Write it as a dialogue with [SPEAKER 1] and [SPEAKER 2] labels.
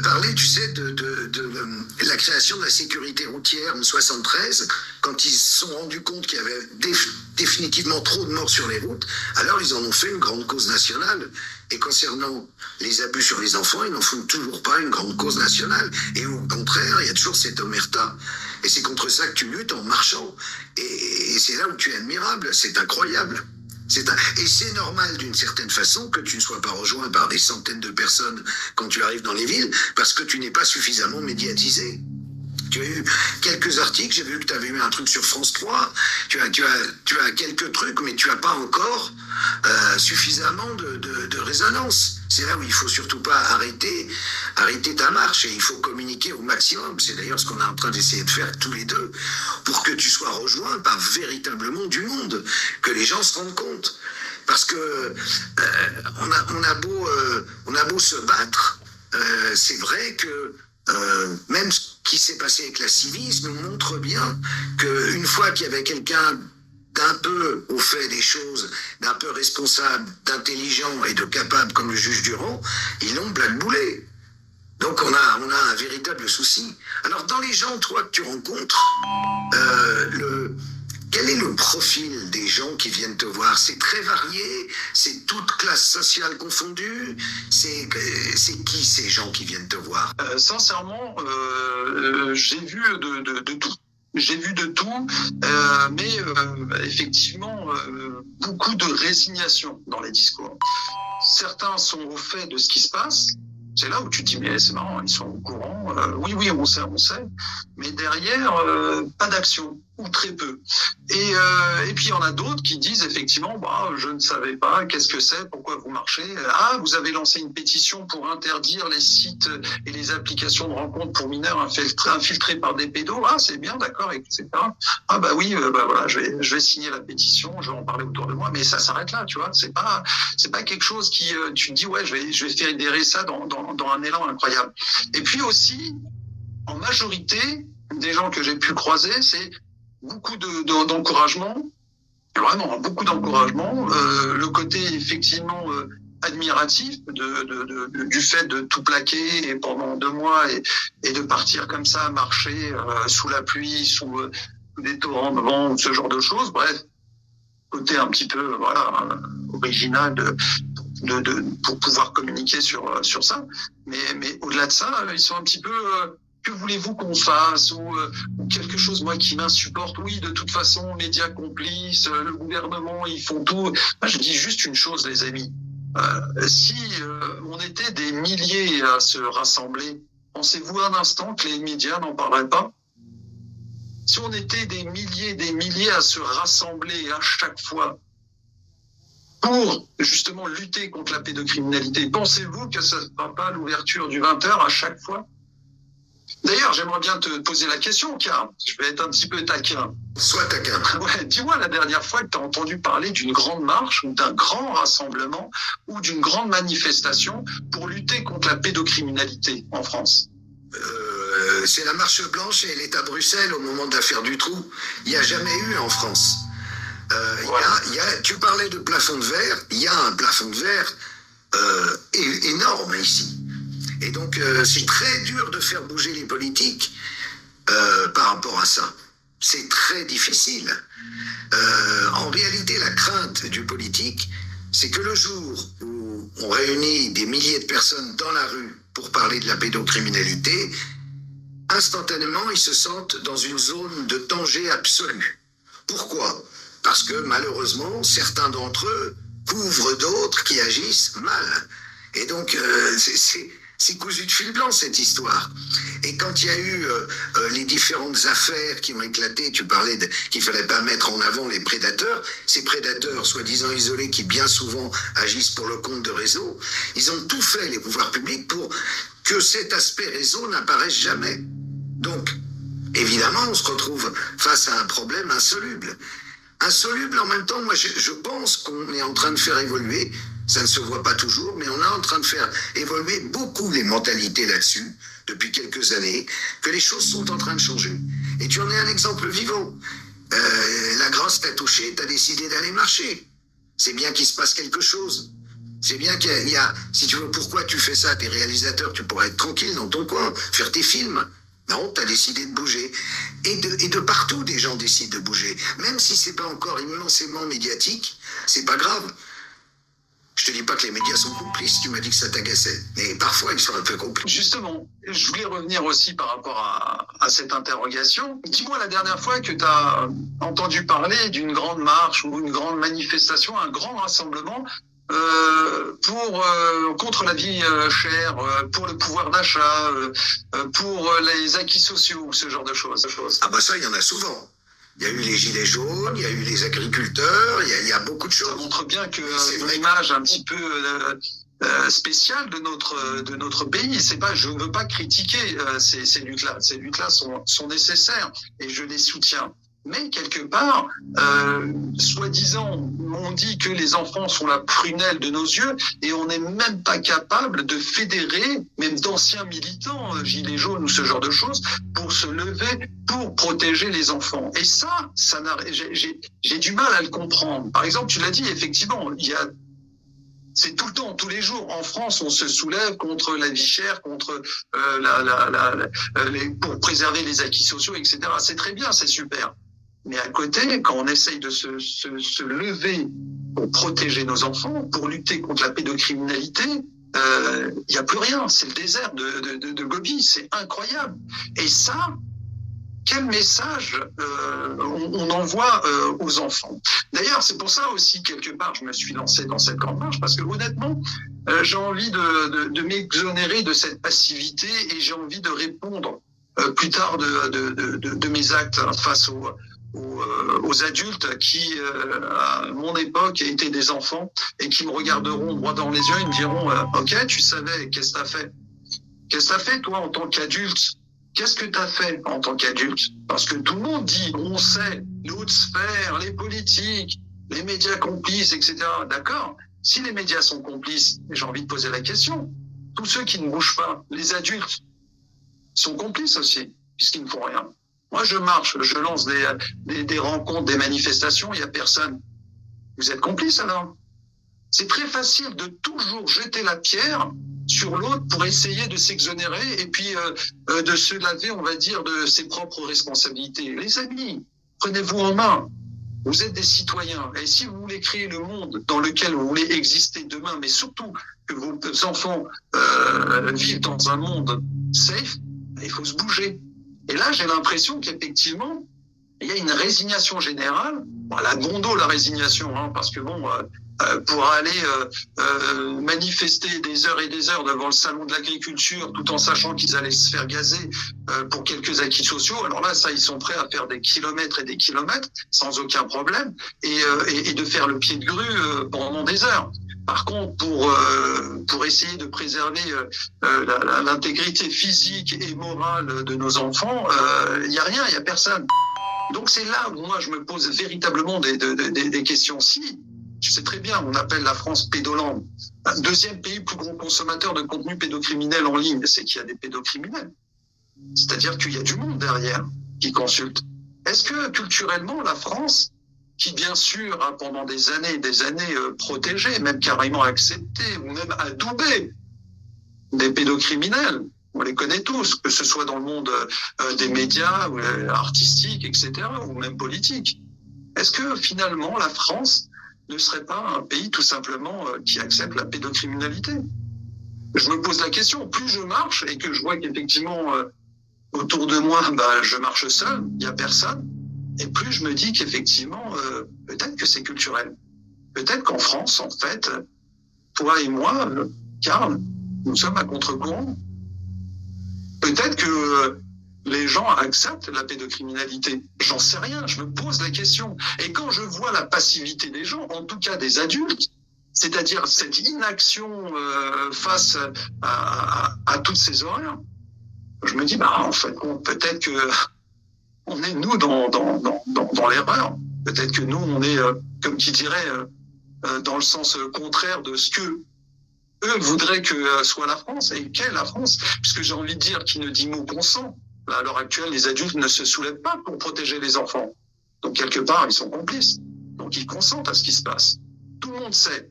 [SPEAKER 1] parler, tu sais, de la création de la sécurité routière en 73, quand ils se sont rendus compte qu'il y avait définitivement trop de morts sur les routes, alors ils en ont fait une grande cause nationale. Et concernant les abus sur les enfants, ils n'en font toujours pas une grande cause nationale. Et au contraire, il y a toujours cette omerta. Et c'est contre ça que tu luttes en marchant. Et c'est là où tu es admirable, c'est incroyable. Et c'est normal d'une certaine façon que tu ne sois pas rejoint par des centaines de personnes quand tu arrives dans les villes, parce que tu n'es pas suffisamment médiatisé. Tu as eu quelques articles, j'ai vu que tu avais eu un truc sur France 3, tu as quelques trucs, mais tu n'as pas encore suffisamment de résonance. C'est là où il faut surtout pas arrêter ta marche, et il faut communiquer au maximum. C'est d'ailleurs ce qu'on est en train d'essayer de faire tous les deux, pour que tu sois rejoint par véritablement du monde, que les gens se rendent compte. Parce que on a beau se battre, c'est vrai que même ce qui s'est passé avec la Civis nous montre bien qu'une fois qu'il y avait quelqu'un d'un peu au fait des choses, d'un peu responsable, d'intelligent et de capable comme le juge Durand, ils l'ont blackboulé. Donc on a un véritable souci. Alors dans les gens, toi, que tu rencontres, quel est le profil des gens qui viennent te voir? C'est très varié, c'est toute classe sociale confondue, c'est qui ces gens qui viennent te voir?
[SPEAKER 2] Sincèrement, j'ai vu de tout. J'ai vu de tout, mais effectivement, beaucoup de résignation dans les discours. Certains sont au fait de ce qui se passe. C'est là où tu te dis, mais c'est marrant, ils sont au courant. Oui, on sait. Mais derrière, pas d'action, ou très peu. Et puis, il y en a d'autres qui disent, effectivement, je ne savais pas, qu'est-ce que c'est, pourquoi vous marchez? Ah, vous avez lancé une pétition pour interdire les sites et les applications de rencontres pour mineurs infiltrés par des pédos. Ah, c'est bien, d'accord, etc. Ah, bah oui, voilà, je vais signer la pétition, je vais en parler autour de moi, mais ça s'arrête là, tu vois. C'est pas quelque chose qui, tu te dis, ouais, je vais fédérer ça dans un élan incroyable. Et puis aussi, en majorité, des gens que j'ai pu croiser, c'est beaucoup d'encouragement, vraiment beaucoup d'encouragement, le côté effectivement admiratif du fait de tout plaquer et pendant 2 mois et de partir comme ça, marcher sous la pluie, sous des torrents de vent, ce genre de choses. Bref, côté un petit peu original pour pouvoir communiquer sur ça. Mais au-delà de ça, ils sont un petit peu que voulez-vous qu'on fasse ou quelque chose moi qui m'insupporte. Oui, de toute façon, médias complices, le gouvernement, ils font tout. Moi, je dis juste une chose, les amis. Si on était des milliers à se rassembler, pensez-vous un instant que les médias n'en parleraient pas? Si on était des milliers à se rassembler à chaque fois pour justement lutter contre la pédocriminalité, pensez-vous que ce ne sera pas l'ouverture du 20h à chaque fois? D'ailleurs, j'aimerais bien te poser la question, car je vais être un petit peu taquin.
[SPEAKER 1] Sois taquin.
[SPEAKER 2] Ouais, dis-moi la dernière fois que tu as entendu parler d'une grande marche ou d'un grand rassemblement ou d'une grande manifestation pour lutter contre la pédocriminalité en France.
[SPEAKER 1] C'est la marche blanche et elle est à Bruxelles au moment de l'affaire Dutroux. Il n'y a jamais eu en France. Voilà. Tu parlais de plafond de verre, il y a un plafond de verre énorme ici. Et donc, c'est très dur de faire bouger les politiques par rapport à ça. C'est très difficile. En réalité, la crainte du politique, c'est que le jour où on réunit des milliers de personnes dans la rue pour parler de la pédocriminalité, instantanément, ils se sentent dans une zone de danger absolu. Pourquoi? Parce que malheureusement, certains d'entre eux couvrent d'autres qui agissent mal. Et donc, c'est cousu de fil blanc, cette histoire. Et quand il y a eu les différentes affaires qui ont éclaté, tu parlais qu'il ne fallait pas mettre en avant les prédateurs. Ces prédateurs, soi-disant isolés, qui bien souvent agissent pour le compte de réseaux, ils ont tout fait, les pouvoirs publics, pour que cet aspect réseau n'apparaisse jamais. Donc, évidemment, on se retrouve face à un problème insoluble. Insoluble, en même temps, moi, je pense qu'on est en train de faire évoluer. Ça ne se voit pas toujours, mais on est en train de faire évoluer beaucoup les mentalités là-dessus, depuis quelques années, que les choses sont en train de changer. Et tu en es un exemple vivant. La grosse t'a touché, t'as décidé d'aller marcher. C'est bien qu'il se passe quelque chose. C'est bien si tu veux, pourquoi tu fais ça, t'es réalisateur, tu pourrais être tranquille dans ton coin, faire tes films. Non, t'as décidé de bouger. Et de partout, des gens décident de bouger. Même si c'est pas encore immensément médiatique, c'est pas grave. Je te dis pas que les médias sont complices, tu m'as dit que ça t'agaçait. Mais parfois, ils sont un peu complices.
[SPEAKER 2] Justement, je voulais revenir aussi par rapport à cette interrogation. Dis-moi la dernière fois que tu as entendu parler d'une grande marche ou une grande manifestation, un grand rassemblement contre la vie chère, pour le pouvoir d'achat, pour les acquis sociaux, ce genre de choses.
[SPEAKER 1] Ah bah ça, il y en a souvent. Il y a eu les gilets jaunes, il y a eu les agriculteurs, il y a beaucoup de choses.
[SPEAKER 2] Ça montre bien que une image un petit peu spéciale de notre pays. C'est pas, je ne veux pas critiquer ces luttes-là. Ces luttes-là sont nécessaires et je les soutiens. Mais quelque part, soi-disant, on dit que les enfants sont la prunelle de nos yeux et on n'est même pas capable de fédérer, même d'anciens militants, gilets jaunes ou ce genre de choses, pour se lever, pour protéger les enfants. Et ça j'ai du mal à le comprendre. Par exemple, tu l'as dit, effectivement, c'est tout le temps, tous les jours. En France, on se soulève contre la vie chère, contre pour préserver les acquis sociaux, etc. C'est très bien, c'est super. Mais à côté, quand on essaye de se lever pour protéger nos enfants, pour lutter contre la pédocriminalité, il n'y a plus rien. C'est le désert de Gobi. C'est incroyable. Et ça, quel message on envoie aux enfants. D'ailleurs, c'est pour ça aussi, quelque part, je me suis lancé dans cette grande marche, parce que honnêtement, j'ai envie de m'exonérer de cette passivité et j'ai envie de répondre plus tard de mes actes face aux adultes qui, à mon époque, étaient des enfants et qui me regarderont droit dans les yeux et me diront « Ok, tu savais, qu'est-ce que t'as fait ? Qu'est-ce que t'as fait, toi, en tant qu'adulte ? Qu'est-ce que t'as fait en tant qu'adulte ?» Parce que tout le monde dit, on sait, les hautes sphères, les politiques, les médias complices, etc. D'accord ? Si les médias sont complices, j'ai envie de poser la question, tous ceux qui ne bougent pas, les adultes, sont complices aussi, puisqu'ils ne font rien. Moi, je marche, je lance des rencontres, des manifestations, il n'y a personne. Vous êtes complices alors ? C'est très facile de toujours jeter la pierre sur l'autre pour essayer de s'exonérer et puis de se laver, on va dire, de ses propres responsabilités. Les amis, prenez-vous en main. Vous êtes des citoyens. Et si vous voulez créer le monde dans lequel vous voulez exister demain, mais surtout que vos enfants vivent dans un monde safe, il faut se bouger. Et là, j'ai l'impression qu'effectivement, il y a une résignation générale. Bon, la gondo, la résignation, hein, parce que bon, pour aller manifester des heures et des heures devant le salon de l'agriculture, tout en sachant qu'ils allaient se faire gazer pour quelques acquis sociaux, alors là, ça, ils sont prêts à faire des kilomètres et des kilomètres sans aucun problème, et de faire le pied de grue pendant des heures. Par contre, pour essayer de préserver l'intégrité physique et morale de nos enfants, il y a rien, il y a personne. Donc c'est là où moi je me pose véritablement des questions. Si, je sais très bien, on appelle la France pédoland. Deuxième pays plus gros consommateur de contenu pédocriminel en ligne, c'est qu'il y a des pédocriminels. C'est-à-dire qu'il y a du monde derrière qui consulte. Est-ce que culturellement la France, qui bien sûr a pendant des années protégé, même carrément accepté ou même adoubé des pédocriminels, on les connaît tous, que ce soit dans le monde des médias, artistiques, etc., ou même politiques. Est-ce que finalement la France ne serait pas un pays tout simplement qui accepte la pédocriminalité ? Je me pose la question, plus je marche et que je vois qu'effectivement autour de moi, je marche seul, il n'y a personne, et plus je me dis qu'effectivement, peut-être que c'est culturel. Peut-être qu'en France, en fait, toi et moi, Karl, nous sommes à contre-courant. Peut-être que les gens acceptent la pédocriminalité. J'en sais rien, je me pose la question. Et quand je vois la passivité des gens, en tout cas des adultes, c'est-à-dire cette inaction face à toutes ces horreurs, je me dis, en fait, peut-être que on est, nous, dans l'erreur. Peut-être que nous, on est, comme qui dirait, dans le sens contraire de ce que eux voudraient que soit la France. Et qu'est la France ? Puisque j'ai envie de dire, qui ne dit mot consent. À l'heure actuelle, les adultes ne se soulèvent pas pour protéger les enfants. Donc, quelque part, ils sont complices. Donc, ils consentent à ce qui se passe. Tout le monde sait.